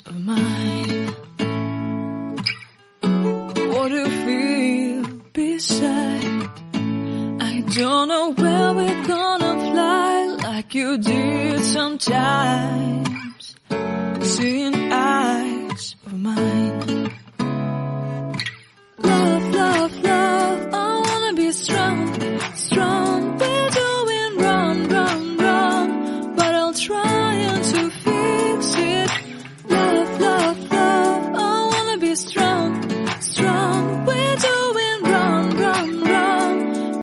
of mine. What do you feel beside? I don't know where we're gonna fly like you did sometimes. Seeing eyes of mine.